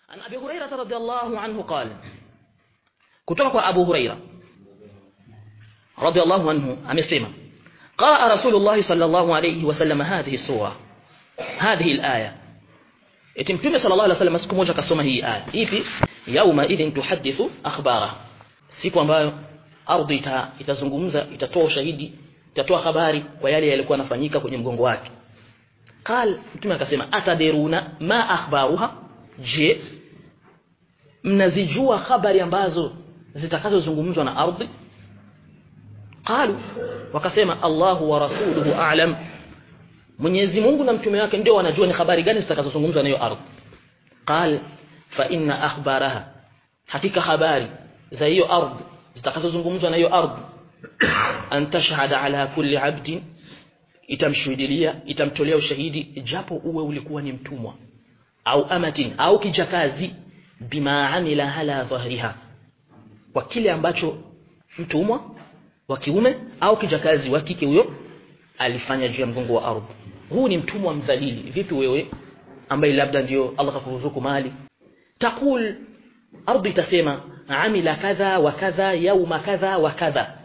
عن أبي هريرة رضي الله عنه قال كتبك أبو هريرة رضي الله عنه أمسيما قرأ رسول الله صلى الله عليه وسلم هذه السورة هذه الآية اتمتم صلى الله عليه وسلم سكموجة كسوما هي آية إيفي يومئذ تحدث أخبارها siku ambayo ardhi itazungumza itatoa ushahidi itatoa habari kwa yale yalikuwa yanafanyika kwenye mgongo wake. Qal mtume akasema atadiruna ma akhbaruha, je mnazijua habari ambazo zitakazozungumzwa na ardhi? Qalu wakasema Allahu wa rasuluhu a'lam, Mwenyezi Mungu na mtume wake ndio wanajua ni habari gani zitakazozungumzwa na hiyo ardhi. Qal fa inna akhbaraha, hakika habari za hiyo ardhi zitakazozungumzwa na hiyo ardhi an tashhada ala kulli 'abdin, itamshuhudia itamtolea ushahidi japo uwe ulikuwa ni mtumwa au amatin au kijakazi, bima amila ala dhahriha, kwa kile ambacho mtumwa wa kiume au kijakazi wa kike huyo alifanya juu ya mgongo wa ardhi. Huu ni mtumwa mdhalili. Vipi wewe ambaye labda ndio Allah kakuruzuku mali, takul ardhi itasema amila kadha wa kadha yauma kadha wa kadha,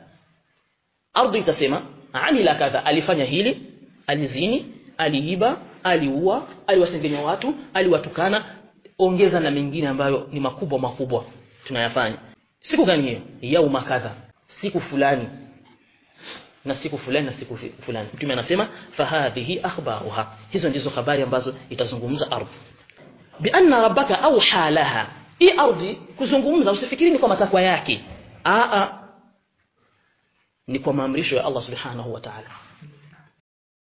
ardhi itasema amila kadha, alifanya hili, alizini, aliiba, aliua, aliwasengenya watu, aliwatukana, ongeza na mengine ambayo ni makubwa tunayafanya. Siku gani hiyo? Yauma kadha, siku fulani na siku fulani na siku fulani. Mtume anasema fahadhihi akhbaruha, hizo ndizo habari ambazo itazungumza ardhi. Bi anna rabbaka awha laha, hii ardhi kuzungumza usifikiri ni kwa matakwa yake, ni kwa maamrisho ya Allah subhanahu wa ta'ala.